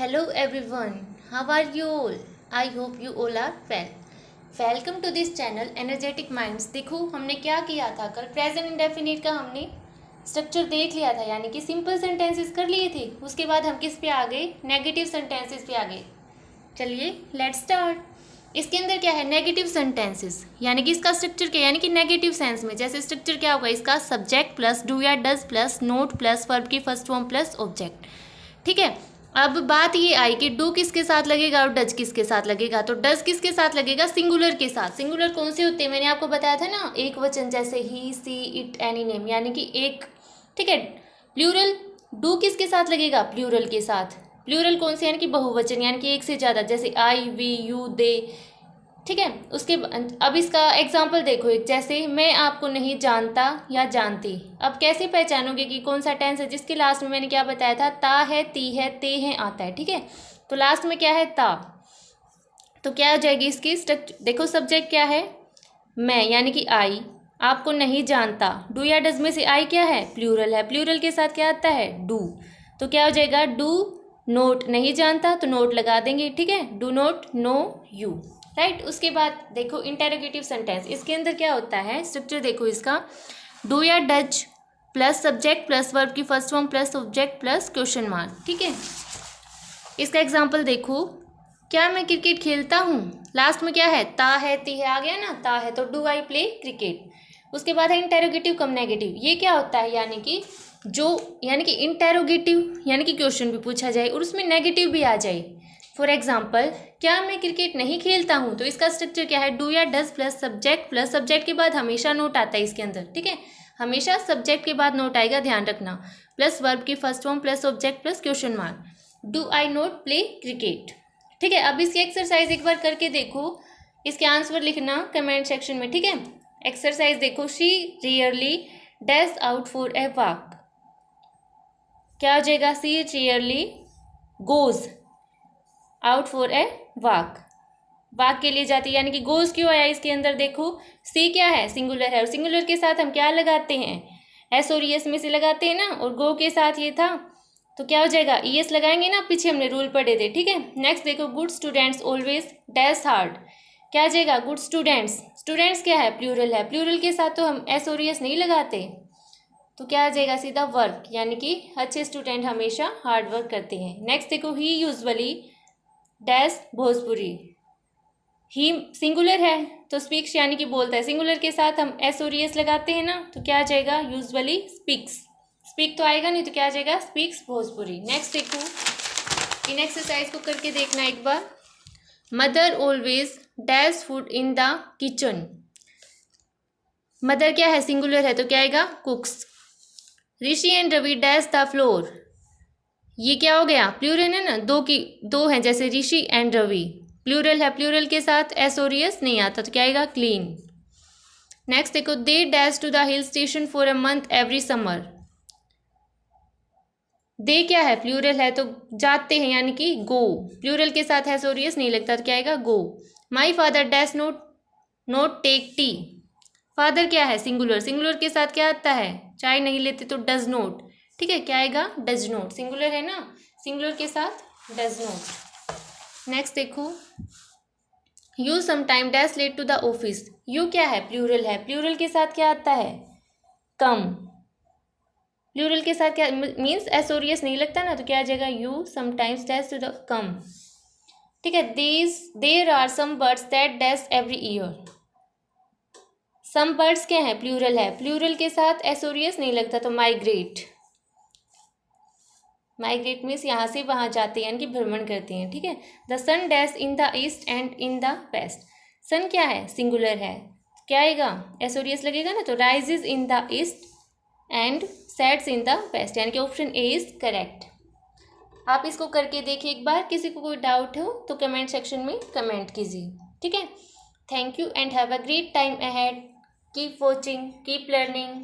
Hello everyone, how are you all? I hope you all are well. Welcome to this channel Energetic Minds. देखो हमने क्या किया था कल, प्रेजेंट इंडेफिनिट का हमने स्ट्रक्चर देख लिया था, यानी कि सिंपल सेंटेंसेस कर लिए थे। उसके बाद हम किस पे आ गए? नेगेटिव सेंटेंसेस पे आ गए। चलिए लेट्स स्टार्ट। इसके अंदर क्या है? नेगेटिव सेंटेंसेस, यानी कि इसका स्ट्रक्चर क्या है? यानी कि नेगेटिव सेंस में जैसे स्ट्रक्चर क्या होगा इसका? सब्जेक्ट प्लस डू या does plus note plus verb की फर्स्ट फॉर्म प्लस ऑब्जेक्ट। ठीक है, अब बात ये आई कि डू किसके साथ लगेगा और डज किसके साथ लगेगा। तो डज किसके साथ लगेगा? सिंगुलर के साथ। सिंगुलर कौन से होते हैं? मैंने आपको बताया था ना, एक वचन, जैसे ही, सी, इट, एनी नेम, यानी कि एक। ठीक है, प्लूरल डू किसके साथ लगेगा? प्लूरल के साथ। प्लूरल कौन से? यानी कि बहुवचन, यानी कि एक से ज़्यादा, जैसे आई, वी, यू, दे। ठीक है, उसके अब इसका एग्जाम्पल देखो, एक जैसे मैं आपको नहीं जानता या जानती। अब कैसे पहचानोगे कि कौन सा टेंस है? जिसके लास्ट में मैंने क्या बताया था? ता है, ती है, ते हैं आता है। ठीक है, तो लास्ट में क्या है? ता। तो क्या हो जाएगी इसकी स्ट्रक्चर? देखो सब्जेक्ट क्या है? मैं, यानी कि आई। आपको नहीं जानता, डू या डज में से आई क्या है? प्लूरल है। प्लूरल के साथ क्या आता है? डू। तो क्या हो जाएगा? डू नोट, नहीं जानता तो नोट लगा देंगे। ठीक है, do not know you, right. उसके बाद देखो इंटेरोगेटिव सेंटेंस, इसके अंदर क्या होता है? स्ट्रक्चर देखो इसका, डू या does plus subject plus verb की first form plus object plus question mark. ठीक है, इसका एग्जाम्पल देखो, क्या मैं क्रिकेट खेलता हूँ? लास्ट में क्या है? ता है, ती है, आ गया ना, ता है, तो डू आई प्ले क्रिकेट। उसके बाद है इंटेरोगेटिव कम नेगेटिव। ये क्या होता है? यानी कि यानी कि इंटेरोगेटिव यानी कि क्वेश्चन भी पूछा जाए और उसमें नेगेटिव भी आ जाए। फॉर एग्जाम्पल, क्या मैं क्रिकेट नहीं खेलता हूँ? तो इसका स्ट्रक्चर क्या है? डू या डज प्लस सब्जेक्ट के बाद हमेशा नोट आता है इसके अंदर। ठीक है, हमेशा सब्जेक्ट के बाद नोट आएगा, ध्यान रखना, प्लस वर्ब की first form plus object plus question mark. Do I not play cricket. ठीक है, अब इसकी एक्सरसाइज एक बार करके देखो, इसके आंसर लिखना कमेंट सेक्शन में। ठीक है, एक्सरसाइज देखो, she rarely dash out for a walk. क्या हो जाएगा? She rarely goes out for a walk. Walk के लिए जाती है, यानी कि गोज क्यों आया इसके अंदर? देखो सी क्या है? सिंगुलर है, और सिंगुलर के साथ हम क्या लगाते हैं? एस और एस में से लगाते हैं ना, और गो के साथ ये था, तो क्या हो जाएगा? ई एस लगाएंगे ना, पीछे हमने रूल पढ़े थे। ठीक है, नेक्स्ट देखो, good students always dash hard. क्या आ जाएगा? Good students. स्टूडेंट्स क्या है? प्लूरल है, प्लूरल के साथ तो हम एस और एस नहीं लगाते, तो क्या आ जाएगा? सीधा वर्क, यानी कि अच्छे स्टूडेंट हमेशा हार्ड वर्क करते हैं। नेक्स्ट देखो, ही यूजुअली डैश भोजपुरी। ही सिंगुलर है तो स्पीक्स यानी कि बोलता है, सिंगुलर के साथ हम एस और एस लगाते हैं ना, तो क्या आ जाएगा? Usually speaks. स्पीक तो आएगा नहीं, तो क्या आ जाएगा? स्पीक्स भोजपुरी। नेक्स्ट देखो, इन एक्सरसाइज को करके देखना एक बार। Mother always dash food in the kitchen. Mother क्या है? सिंगुलर है, तो क्या आएगा? Cooks. Rishi and Ravi dash the floor. ये क्या हो गया? प्लूरल है ना, दो हैं, जैसे ऋषि एंड रवि, प्लूरल है, प्लूरल के साथ एस और एस नहीं आता, तो क्या आएगा? क्लीन। नेक्स्ट देखो, they dash to the hill station for a month every summer. They क्या है? प्लूरल है, तो जाते हैं, यानी कि गो, प्लूरल के साथ एस और एस नहीं लगता, तो क्या आएगा? Go. My father dash not take tea. Father क्या है? सिंगुलर, सिंगुलर के साथ क्या आता है? चाय नहीं लेते, तो डज नोट। ठीक है, क्या आएगा? Does note. सिंगुलर है ना, सिंगुलर के साथ डज नोट। नेक्स्ट देखो, you sometime dash late to the office. You क्या है? प्लूरल है, प्लूरल के साथ क्या आता है? कम। प्लूरल के साथ क्या मीन्स? एस और एस नहीं लगता ना, तो क्या आ जाएगा? You sometimes dash to the come. ठीक है, there are some birds that dash every year. Some birds क्या है? प्लूरल है, प्लूरल के साथ एस और एस नहीं लगता, तो माइग्रेट। माइग्रेट मीन्स यहाँ से वहाँ जाते हैं, यानी कि भ्रमण करते हैं। ठीक है, the sun dash in the east and in the west. Sun क्या है? सिंगुलर है, क्या आएगा? एस और एस लगेगा ना, तो rises in the east and sets in the west, यानी कि ऑप्शन ए इज करेक्ट। आप इसको करके देखिए एक बार, किसी को कोई डाउट हो तो कमेंट सेक्शन में कमेंट कीजिए। ठीक है, thank you and have a great time ahead. Keep watching, keep learning.